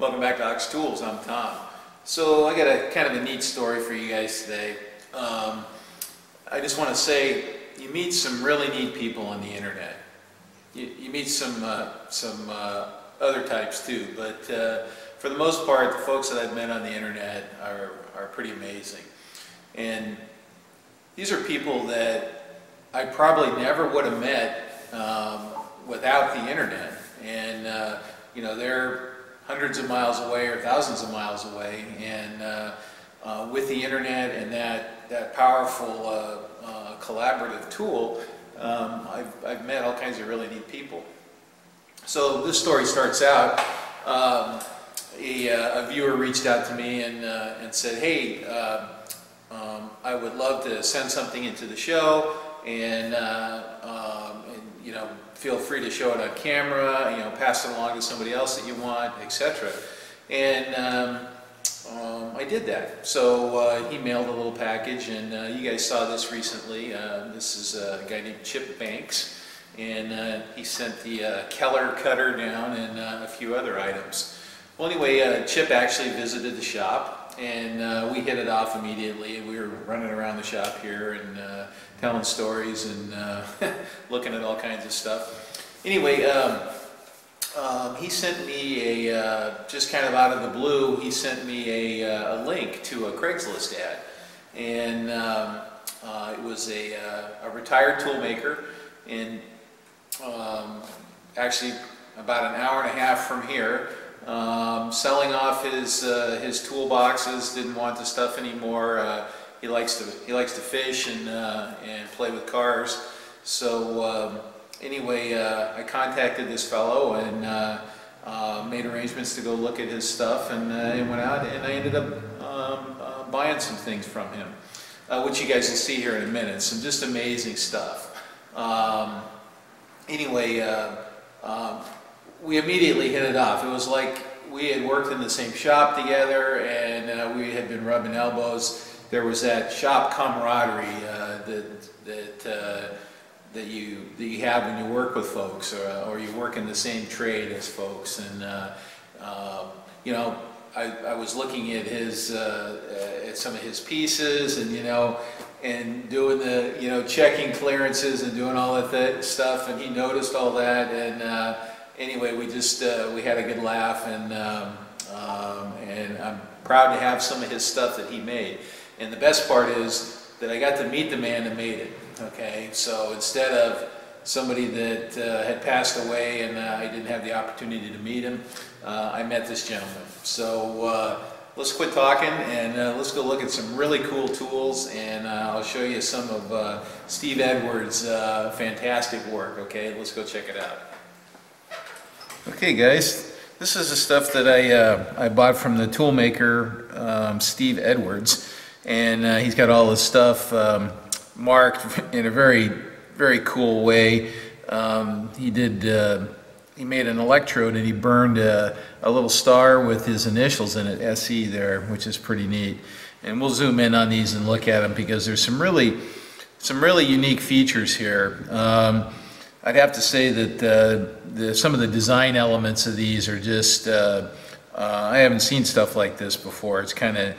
Welcome back to Ox Tools. I'm Tom. So I got a kind of a neat story for you guys today. I just want to say you meet some really neat people on the internet. You meet some other types too, but for the most part, the folks that I've met on the internet are pretty amazing. And these are people that I probably never would have met without the internet. And you know, they're hundreds of miles away or thousands of miles away, and with the internet and that powerful collaborative tool, I've met all kinds of really neat people. So this story starts out, a viewer reached out to me and said, hey, I would love to send something into the show, and you know, feel free to show it on camera, you know, pass it along to somebody else that you want, etc. And I did that. So he mailed a little package, and you guys saw this recently. This is a guy named Chip Banks, and he sent the Keller cutter down and a few other items. Well, anyway, Chip actually visited the shop, and we hit it off immediately. We were running around the shop here and telling stories and looking at all kinds of stuff. Anyway, he sent me just kind of out of the blue, he sent me a link to a Craigslist ad. And it was a retired toolmaker, and actually about an hour and a half from here, selling off his toolboxes, didn't want the stuff anymore. He likes to fish and play with cars. So anyway, I contacted this fellow and made arrangements to go look at his stuff, and went out, and I ended up buying some things from him, which you guys will see here in a minute. Some just amazing stuff. Anyway, we immediately hit it off. It was like we had worked in the same shop together, and we had been rubbing elbows. There was that shop camaraderie that you have when you work with folks, or you work in the same trade as folks. And you know, I was looking at at some of his pieces, and you know, and doing the checking clearances and doing all that stuff, and he noticed all that. And anyway, we just we had a good laugh, and I'm proud to have some of his stuff that he made. And the best part is that I got to meet the man that made it. Okay, so instead of somebody that had passed away and I didn't have the opportunity to meet him, I met this gentleman. So let's quit talking, and let's go look at some really cool tools, and I'll show you some of Steve Edwards' fantastic work. Okay, let's go check it out. Okay, guys, this is the stuff that I bought from the toolmaker, Steve Edwards. And he's got all his stuff marked in a very, very cool way. He made an electrode, and he burned a little star with his initials in it, SE there, which is pretty neat. And we'll zoom in on these and look at them, because there's some really unique features here. I'd have to say that some of the design elements of these are just I haven't seen stuff like this before. It's kind of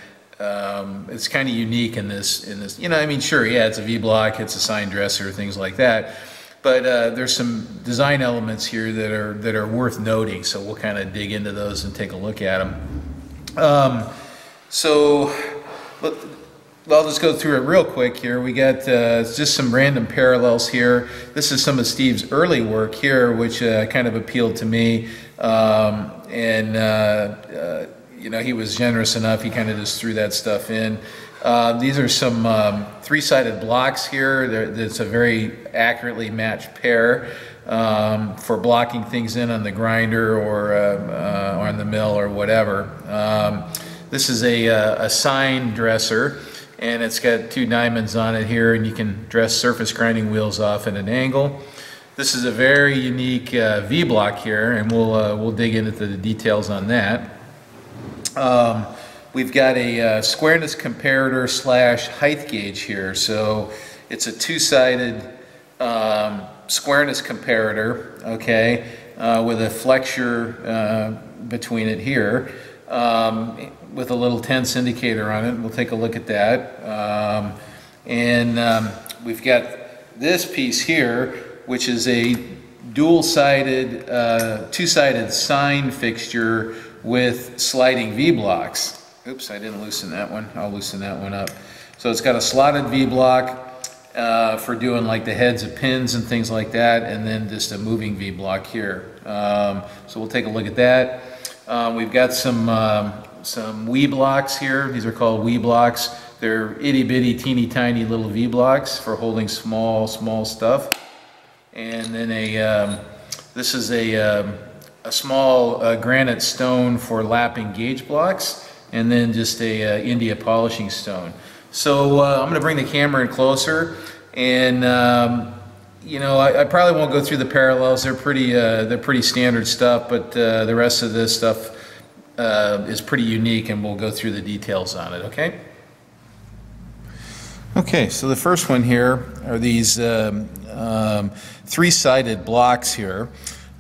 unique in this. You know, I mean, sure, yeah, it's a Vee block, it's a Sine dresser, things like that. But there's some design elements here that are worth noting. So we'll kind of dig into those and take a look at them. So I'll just go through it real quick here. We got just some random parallels here. This is some of Steve's early work here, which kind of appealed to me. You know, he was generous enough, he kind of just threw that stuff in. These are some three-sided blocks here. That's a very accurately matched pair for blocking things in on the grinder or on the mill or whatever. This is a Sine dresser, and it's got two diamonds on it here, and you can dress surface grinding wheels off at an angle. This is a very unique Vee block here, and we'll dig into the details on that. We've got a Squareness Comparator / height gauge here. So it's a two-sided Squareness Comparator, okay, with a flexure between it here, with a little tense indicator on it. We'll take a look at that. We've got this piece here, which is a dual-sided, two-sided Sine fixture with sliding Vee blocks. Oops, I didn't loosen that one. I'll loosen that one up. So it's got a slotted Vee block for doing like the heads of pins and things like that, and then just a moving Vee block here. So we'll take a look at that. We've got some Vee blocks here. These are called Vee blocks. They're itty-bitty, teeny-tiny little Vee blocks for holding small stuff. And then this is a small granite stone for lapping gauge blocks, and then just a India polishing stone. So I'm going to bring the camera in closer, and you know, I probably won't go through the parallels. They're pretty standard stuff, but the rest of this stuff is pretty unique, and we'll go through the details on it. Okay. Okay, so the first one here are these three-sided blocks here,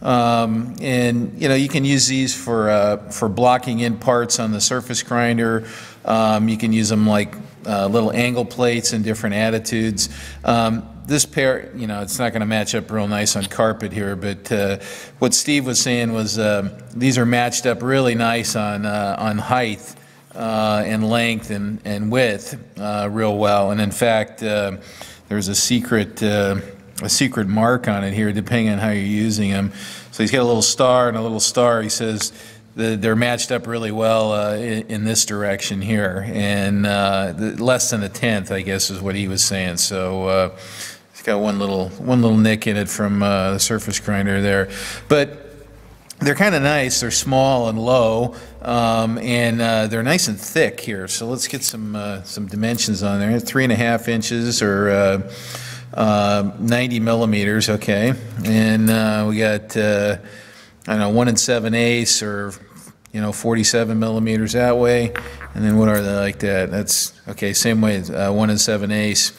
and you know, you can use these for blocking in parts on the surface grinder. You can use them like little angle plates in different attitudes. This pair, you know, it's not going to match up real nice on carpet here, but what Steve was saying was these are matched up really nice on height and length and width real well. And in fact, there's a secret mark on it here, depending on how you're using them. So he's got a little star and a little star. He says they're matched up really well in this direction here, and less than a tenth, I guess, is what he was saying. So it's got one little nick in it from the surface grinder there, but they're kind of nice. They're small and low, and they're nice and thick here. So let's get some dimensions on there. 3.5 inches or 90 millimeters, okay. And we got I don't know, 1 7/8 or, you know, 47 millimeters that way. And then what are they like that? That's okay. Same way, 1 7/8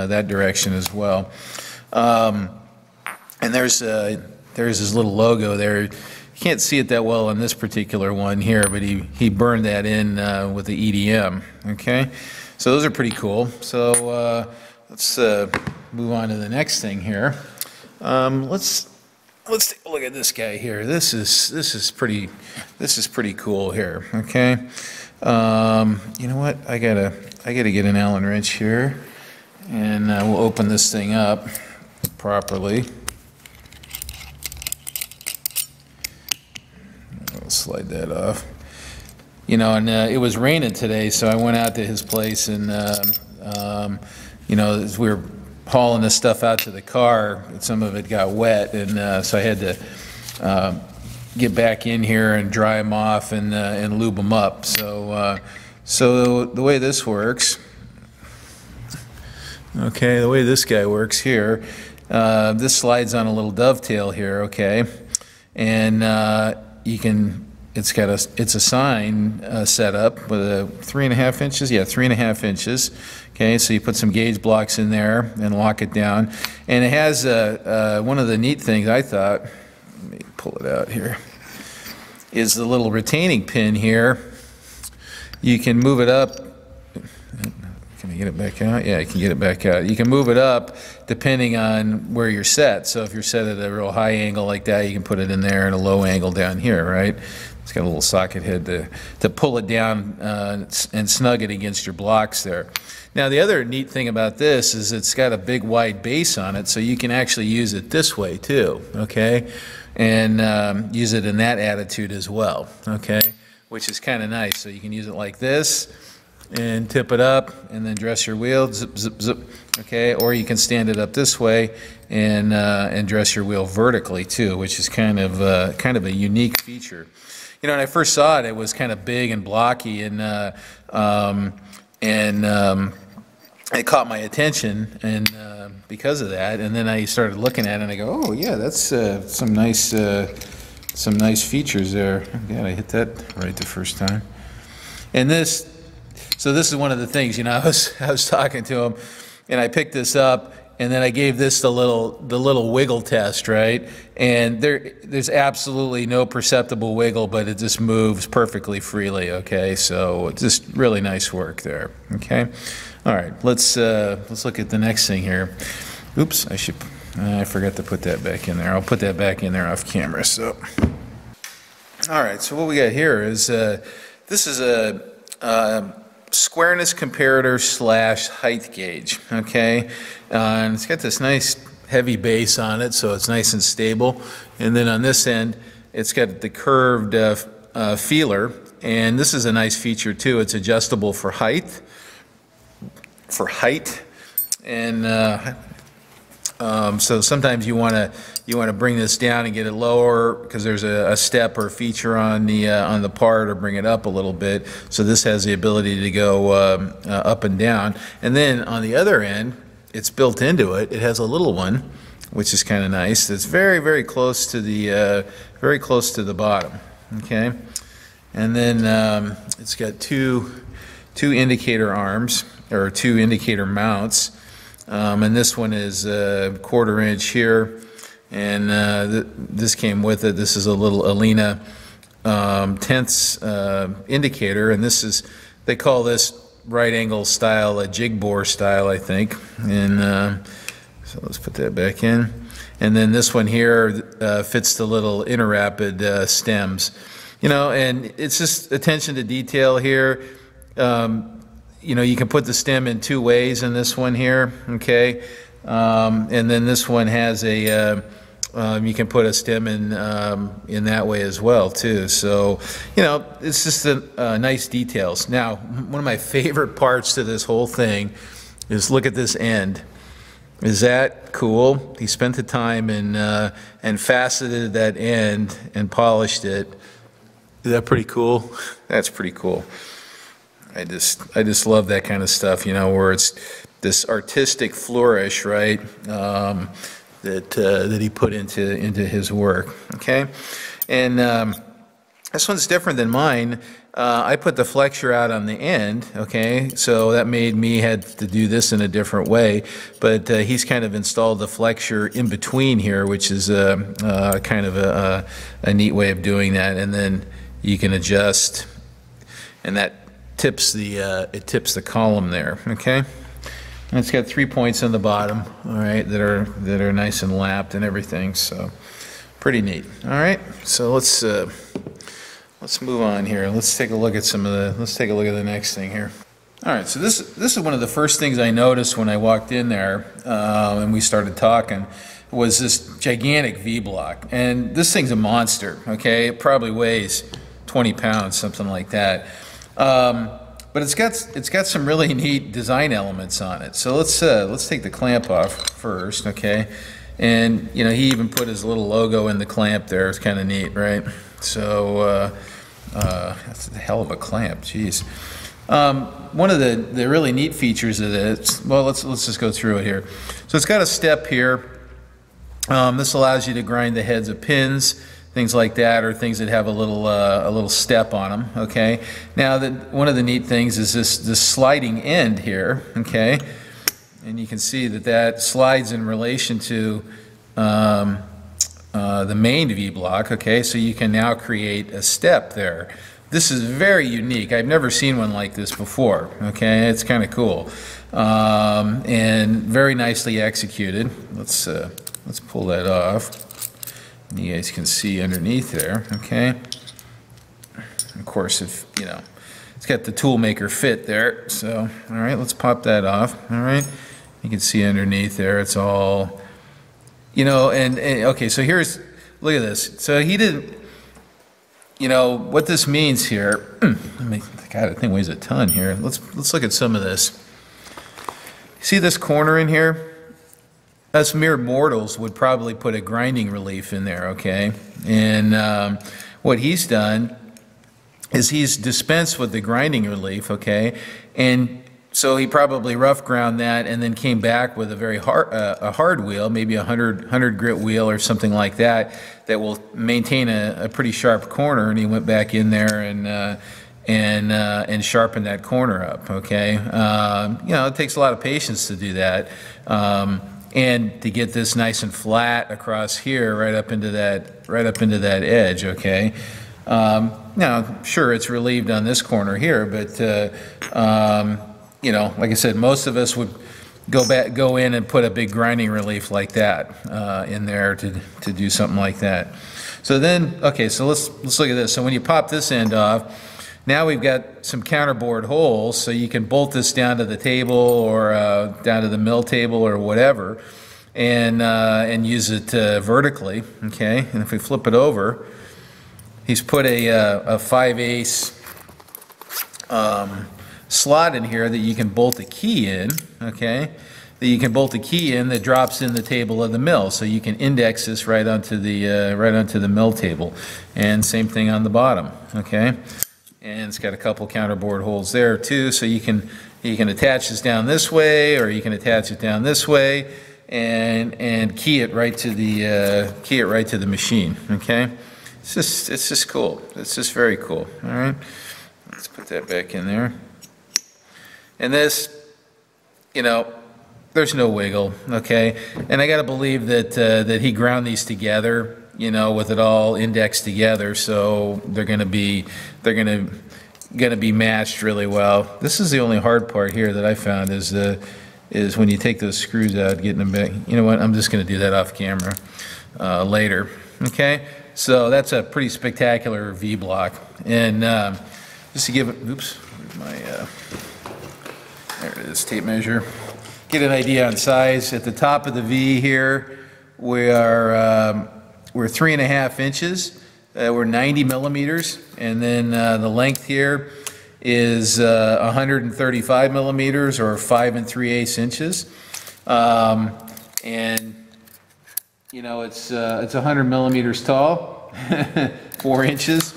that direction as well. And there's his little logo there. You can't see it that well on this particular one here, but he burned that in with the EDM. Okay, so those are pretty cool. So let's move on to the next thing here. Let's take a look at this guy here. This is pretty cool here. Okay, you know what? I gotta get an Allen wrench here, and we'll open this thing up properly. I'll slide that off. You know, and it was raining today, so I went out to his place, and you know, as we were hauling this stuff out to the car, some of it got wet, and so I had to get back in here and dry them off and lube them up. So so the way this works, okay, the way this guy works here, this slides on a little dovetail here, okay, and you can, it's a Sine setup with a 3.5 inches, yeah, 3.5 inches. Okay, so you put some gauge blocks in there and lock it down, and it has one of the neat things I thought. Let me pull it out here. Is the little retaining pin here. You can move it up. Can I get it back out? Yeah, I can get it back out. You can move it up depending on where you're set. So if you're set at a real high angle like that, you can put it in there, and a low angle down here, right? It's got a little socket head to pull it down and snug it against your blocks there. Now the other neat thing about this is it's got a big wide base on it, so you can actually use it this way too, okay? And use it in that attitude as well, okay? Which is kind of nice. So you can use it like this and tip it up and then dress your wheel, zip, zip, zip, okay? Or you can stand it up this way and dress your wheel vertically too, which is kind of a unique feature. You know, when I first saw it, it was kind of big and blocky, and it caught my attention, and because of that, and then I started looking at it, and I go, oh yeah, that's some nice features there. God, I hit that right the first time. And so this is one of the things. You know, I was talking to him, and I picked this up, and then I gave this the little wiggle test, right? And there's absolutely no perceptible wiggle, but it just moves perfectly freely, okay? So just really nice work there, okay? All right, let's look at the next thing here. Oops, I forgot to put that back in there. I'll put that back in there off camera, so. All right, so what we got here is, this is a Squareness Comparator / height gauge, okay? And it's got this nice heavy base on it, so it's nice and stable. And then on this end, it's got the curved feeler, and this is a nice feature too. It's adjustable for height. And so sometimes you want to bring this down and get it lower because there's a step or feature on the part, or bring it up a little bit. So this has the ability to go up and down. And then on the other end, it's built into it. It has a little one, which is kind of nice. It's very close to the bottom. Okay, and then it's got two indicator arms, or two indicator mounts. And this one is a 1/4 inch here, and this came with it. This is a little Alina tenths indicator, and this is, they call this right angle style a jig bore style, I think. And so let's put that back in. And then this one here fits the little interrapid stems. You know, and it's just attention to detail here. You know, you can put the stem in 2 ways in this one here, okay? And then this one has a, you can put a stem in that way as well too. So, you know, it's just nice details. Now, one of my favorite parts to this whole thing is, look at this end. Is that cool? He spent the time and faceted that end and polished it. Is that pretty cool? That's pretty cool. I just love that kind of stuff, you know, where it's this artistic flourish, right? That he put into his work. Okay, and this one's different than mine. I put the flexure out on the end. Okay, so that made me had to do this in a different way. But he's kind of installed the flexure in between here, which is kind of a neat way of doing that. And then you can adjust, and that tips the column there. Okay, and it's got 3 points on the bottom, all right, that are nice and lapped and everything, so pretty neat. All right, so let's move on here. Let's take a look at the next thing here. All right, so this is one of the first things I noticed when I walked in there and we started talking, was this gigantic Vee block. And this thing's a monster, okay? It probably weighs 20 pounds, something like that. But it's got some really neat design elements on it. So let's take the clamp off first, okay? And you know, he even put his little logo in the clamp there. It's kind of neat, right? So that's a hell of a clamp, geez. One of the really neat features of this, well, let's just go through it here. So it's got a step here. This allows you to grind the heads of pins, things like that, or things that have a little step on them. Okay. Now, one of the neat things is this sliding end here. Okay, and you can see that slides in relation to the main Vee block. Okay, so you can now create a step there. This is very unique. I've never seen one like this before. Okay, it's kind of cool and very nicely executed. Let's pull that off. You guys can see underneath there, okay? Of course, if you know, it's got the Toolmaker fit there. So, all right, let's pop that off. All right, you can see underneath there, it's all, you know, and okay. So look at this. So he didn't, you know, what this means here. God, that thing weighs a ton here. Let's look at some of this. See this corner in here? Us mere mortals would probably put a grinding relief in there, okay? And what he's done is he's dispensed with the grinding relief, okay? And so he probably rough ground that and then came back with a very hard wheel, maybe a 100 grit wheel or something like that, that will maintain a pretty sharp corner. And he went back in there and sharpened that corner up, okay? You know, it takes a lot of patience to do that. and to get this nice and flat across here, right up into that edge. Okay. Now, sure, it's relieved on this corner here, but you know, like I said, most of us would go in and put a big grinding relief like that in there to do something like that. So then, okay, so let's look at this. So when you pop this end off, now we've got some counterbore holes, so you can bolt this down to the table or down to the mill table or whatever, and use it vertically. Okay, and if we flip it over, he's put a 5/8 slot in here that you can bolt a key in. Okay, that you can bolt a key in that drops in the table of the mill, so you can index this right onto the mill table, and same thing on the bottom. Okay. And it's got a couple counterbore holes there too, so you can attach this down this way, or you can attach it down this way, and key it right to the machine. Okay, it's just cool. It's just very cool. All right, let's put that back in there. And this, you know, there's no wiggle. Okay, and I got to believe that he ground these together, you know, with it all indexed together, so they're going to be matched really well. This is the only hard part here that I found is when you take those screws out, getting them back. You know what? I'm just going to do that off camera later. Okay, so that's a pretty spectacular V block, and just to give it, oops, my there it is, tape measure. Get an idea on size. At the top of the V here, we're 3.5 inches. We're 90 millimeters, and then the length here is 135 millimeters, or 5 3/8 inches. And you know, it's 100 millimeters tall, 4 inches.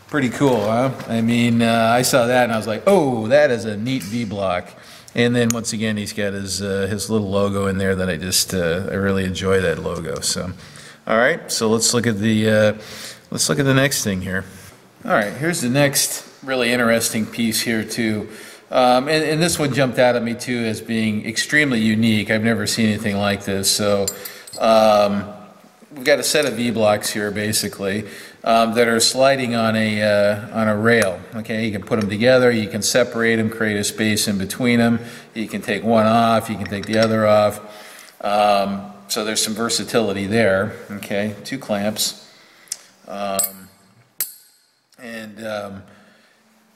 Pretty cool, huh? I mean, I saw that and I was like, oh, that is a neat V block. And then once again, he's got his little logo in there that I really enjoy that logo. So, all right, so let's look at the next thing here. All right, here's the next really interesting piece here too, and this one jumped out at me too as being extremely unique. I've never seen anything like this. So we've got a set of V blocks here basically that are sliding on a rail. Okay, you can put them together, you can separate them, create a space in between them. You can take one off, you can take the other off. So there's some versatility there. Okay, 2 clamps.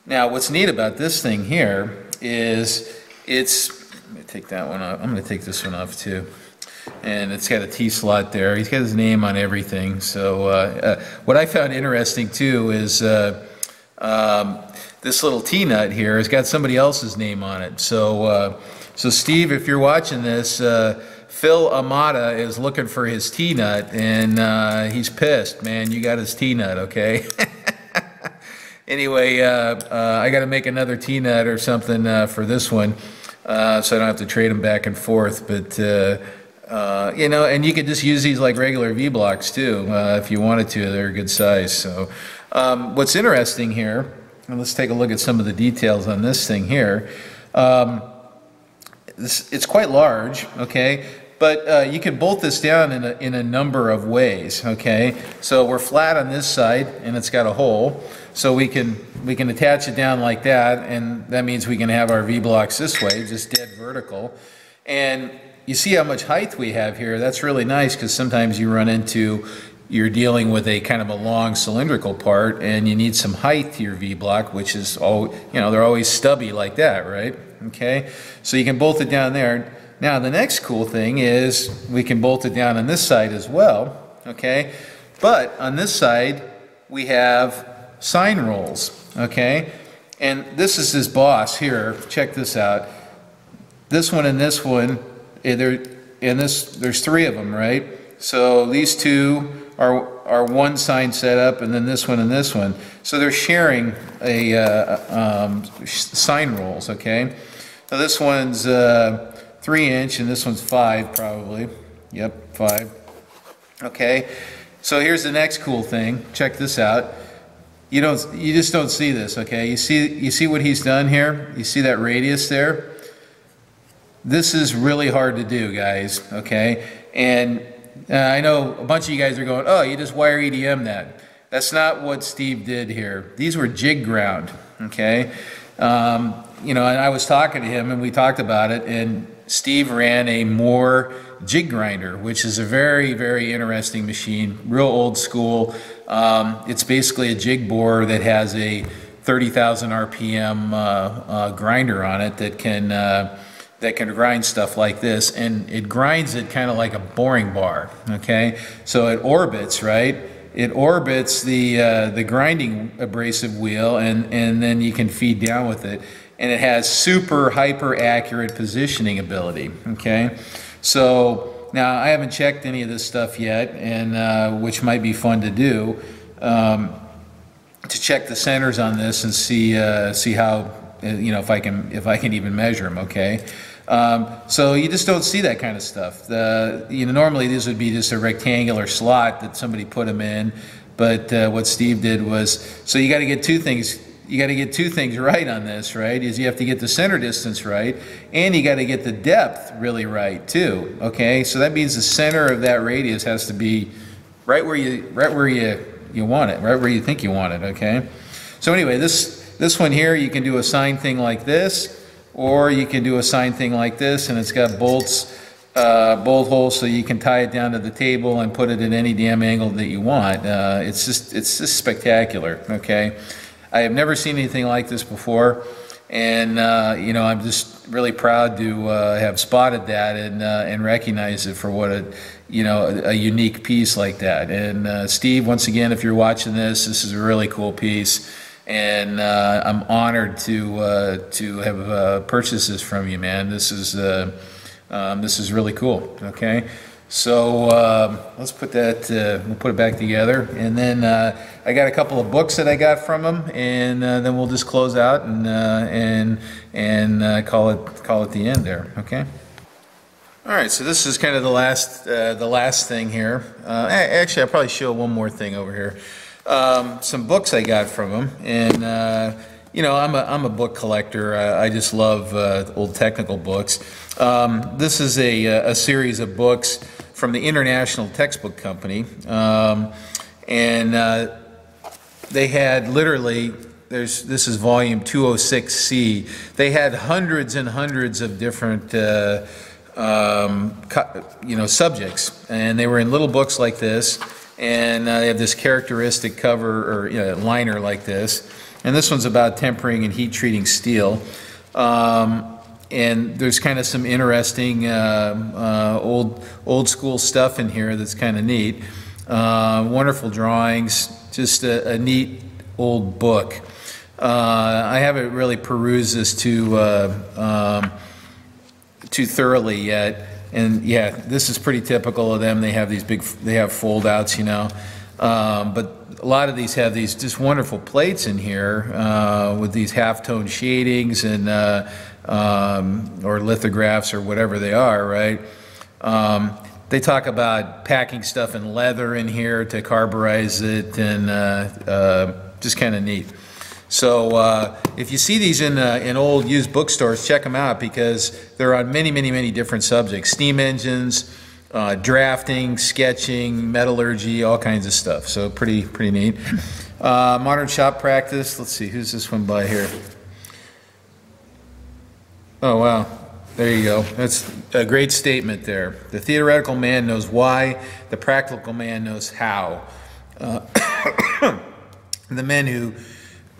Now what's neat about this thing here is let me take that one off. I'm going to take this one off too. And it's got a T-slot there. He's got his name on everything. So what I found interesting too is this little T-nut here has got somebody else's name on it. So Steve, if you're watching this, Phil Amata is looking for his T-nut, and he's pissed, man. You got his T-nut, okay? Anyway, I got to make another T-nut or something for this one, so I don't have to trade them back and forth. But you know, and you could just use these like regular V blocks too, if you wanted to. They're a good size. So what's interesting here, and let's take a look at some of the details on this thing here. It's quite large, okay, but you can bolt this down in a number of ways, okay. So we're flat on this side, and it's got a hole, so we can attach it down like that, and that means we can have our V blocks this way, just dead vertical. And you see how much height we have here. That's really nice, because sometimes you're dealing with a kind of a long cylindrical part, and you need some height to your V block, which is all, you know, they're always stubby like that, right? Okay, so you can bolt it down there. Now the next cool thing is we can bolt it down on this side as well, okay? But on this side we have Sine rolls, okay? And this is his boss here. Check this out. This one and this one, there's 3 of them, right? So these 2 are one Sine setup, and then this one and this one. So they're sharing a Sine rolls, okay? Now this one's 3-inch, and this one's 5 probably. Yep, 5. Okay. So here's the next cool thing. Check this out. You just don't see this, okay? You see what he's done here? You see that radius there? this is really hard to do, guys, okay? And I know a bunch of you guys are going, oh, you just wire EDM that. That's not what Steve did here. These were jig ground, okay? You know, and I was talking to him and we talked about it, and Steve ran a Moore Jig Grinder, which is a very, very interesting machine, real old school. It's basically a jig bore that has a 30,000 RPM grinder on it that can grind stuff like this, and it grinds it kind of like a boring bar, okay? So it orbits, right? It orbits the grinding abrasive wheel, and then you can feed down with it. And it has super hyper accurate positioning ability, okay? So now I haven't checked any of this stuff yet, and which might be fun to do, to check the centers on this and see how, you know, if I can even measure them, okay? So you just don't see that kind of stuff. You know, normally this would be just a rectangular slot that somebody put them in, but what Steve did was, so you got to get two things. You got to get two things right on this, right? Is you have to get the center distance right, and you got to get the depth really right too. Okay, so that means the center of that radius has to be right where you want it, right where you think you want it. Okay. So anyway, this one here, you can do a sine thing like this, or you can do a sine thing like this, and it's got bolts, bolt holes, so you can tie it down to the table and put it at any damn angle that you want. It's just spectacular. Okay. I have never seen anything like this before, and you know, I'm just really proud to have spotted that and recognize it for what a unique piece like that. And Steve, once again, if you're watching this is a really cool piece, and I'm honored to have purchased this from you, man. This is really cool. Okay. So let's put that, we'll put it back together, and then I got a couple of books that I got from him, and then we'll just close out and call it the end there. Okay. All right. So this is kind of the last thing here. Actually, I'll probably show one more thing over here. Some books I got from him, and you know, I'm a book collector. I just love old technical books. This is a series of books from the International Textbook Company, and they had literally, this is volume 206C. They had hundreds and hundreds of different you know, subjects, and they were in little books like this, and they have this characteristic cover, or you know, liner like this. And this one's about tempering and heat treating steel. And there's kind of some interesting old school stuff in here that's kind of neat. Wonderful drawings, just a neat old book. I haven't really perused this too thoroughly yet. And yeah, this is pretty typical of them. They have these they have fold outs, you know. But a lot of these have these just wonderful plates in here with these half-tone shadings and or lithographs or whatever they are, right? They talk about packing stuff in leather in here to carburize it, and just kind of neat. So if you see these in old used bookstores, check them out, because they're on many different subjects: steam engines, drafting, sketching, metallurgy, all kinds of stuff. So pretty neat. Modern shop practice. Let's see, who's this one by here? Oh wow, there you go. That's a great statement there. The theoretical man knows why, the practical man knows how. The men who,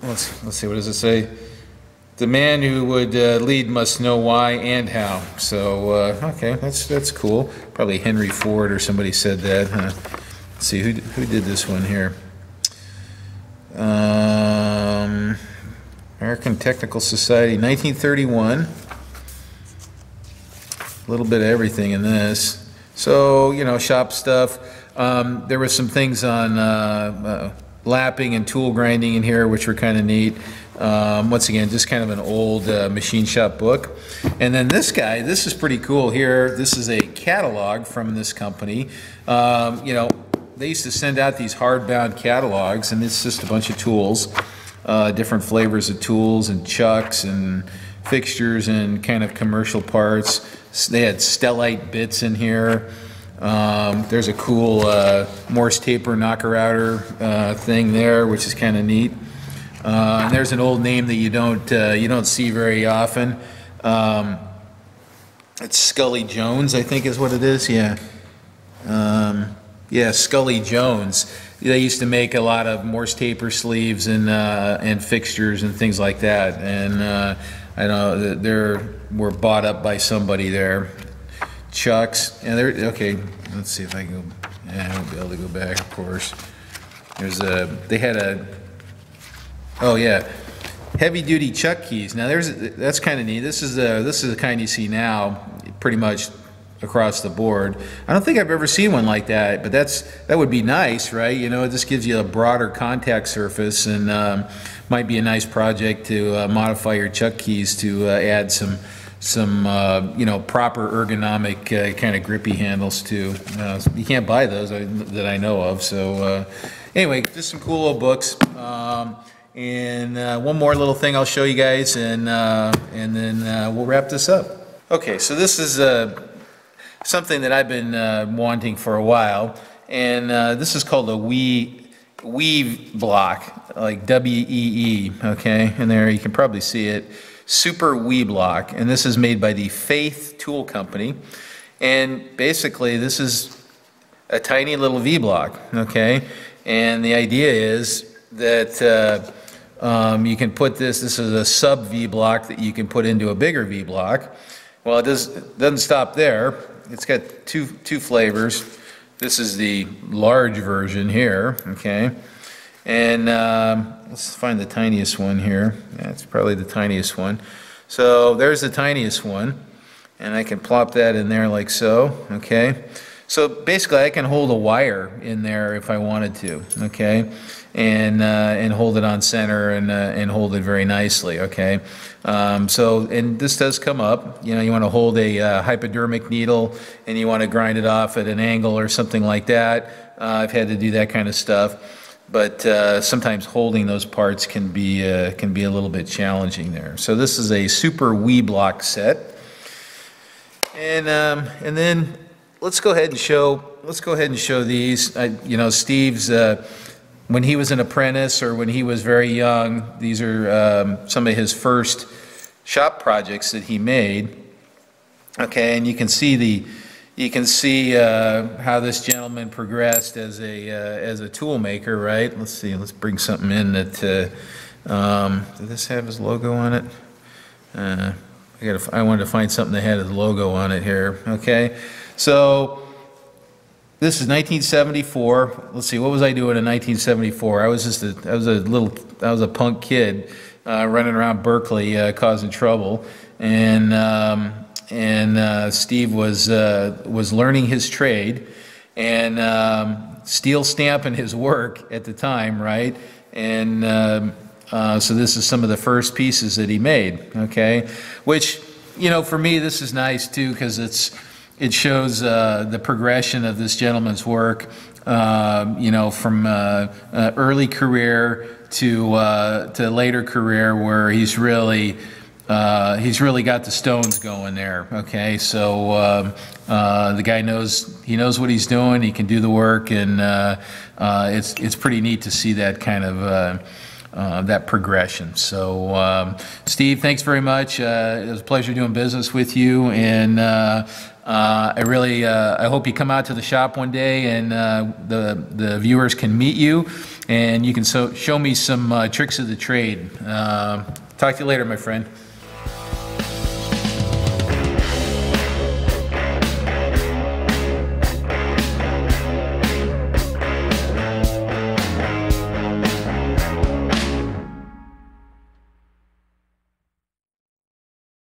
let's see, what does it say? The man who would lead must know why and how. So okay, that's cool. Probably Henry Ford or somebody said that. Let's see, who did this one here? American Technical Society, 1931. A little bit of everything in this. So, you know, shop stuff. There were some things on lapping and tool grinding in here, which were kind of neat. Once again, just kind of an old machine shop book. And then this guy, this is pretty cool here. This is a catalog from this company. You know, they used to send out these hardbound catalogs, and it's just a bunch of tools, different flavors of tools and chucks and fixtures and kind of commercial parts. They had stellite bits in here. There's a cool Morse taper knocker-outer thing there, which is kind of neat. And there's an old name that you don't see very often. It's Scully Jones, I think is what it is. Yeah. Yeah, Scully Jones. They used to make a lot of Morse taper sleeves and fixtures and things like that. And I know that they were bought up by somebody there. Chucks. And they're okay. Let's see if I can go. Yeah, I won't be able to go back, of course. They had a. Oh yeah, heavy duty chuck keys. Now that's kind of neat. This is the kind you see now, pretty much across the board. I don't think I've ever seen one like that, but that would be nice, right? You know, it just gives you a broader contact surface, and might be a nice project to modify your chuck keys to add some you know, proper ergonomic kind of grippy handles too. You can't buy those that I know of. So anyway, just some cool old books. And one more little thing I'll show you guys, and then we'll wrap this up. Okay, so this is something that I've been wanting for a while, and this is called a Vee Block, like W-E-E, okay? And there you can probably see it, Super Vee Block, and this is made by the Faith Tool Company, and basically this is a tiny little Vee Block, okay? And the idea is that you can put this is a sub Vee Block that you can put into a bigger Vee Block. Well, it doesn't stop there. It's got two flavors. This is the large version here, okay? And let's find the tiniest one here. Yeah, it's probably the tiniest one. So there's the tiniest one, and I can plop that in there like so, okay? So basically I can hold a wire in there if I wanted to, okay? And hold it on center and hold it very nicely, okay? And this does come up. You know, you want to hold a hypodermic needle and you want to grind it off at an angle or something like that. I've had to do that kind of stuff, but sometimes holding those parts can be a little bit challenging there. So this is a Super Vee Block set, and then let's go ahead and show these. You know, Steve's. When he was an apprentice or when he was very young, these are some of his first shop projects that he made. Okay, and you can see how this gentleman progressed as a tool maker, right? Let's see. Let's bring something in that. Did this have his logo on it? I wanted to find something that had his logo on it here. Okay, so. This is 1974. Let's see, what was I doing in 1974? I was a punk kid running around Berkeley causing trouble, and Steve was learning his trade and steel stamping his work at the time, right? And so this is some of the first pieces that he made. Okay, which, you know, for me this is nice too, because it shows the progression of this gentleman's work, you know, from early career to later career, where he's really got the stones going there. Okay, so the guy knows what he's doing. He can do the work, and it's pretty neat to see that kind of. That progression. So, Steve, thanks very much. It was a pleasure doing business with you, and I hope you come out to the shop one day, and the viewers can meet you, and you can show me some tricks of the trade. Talk to you later, my friend.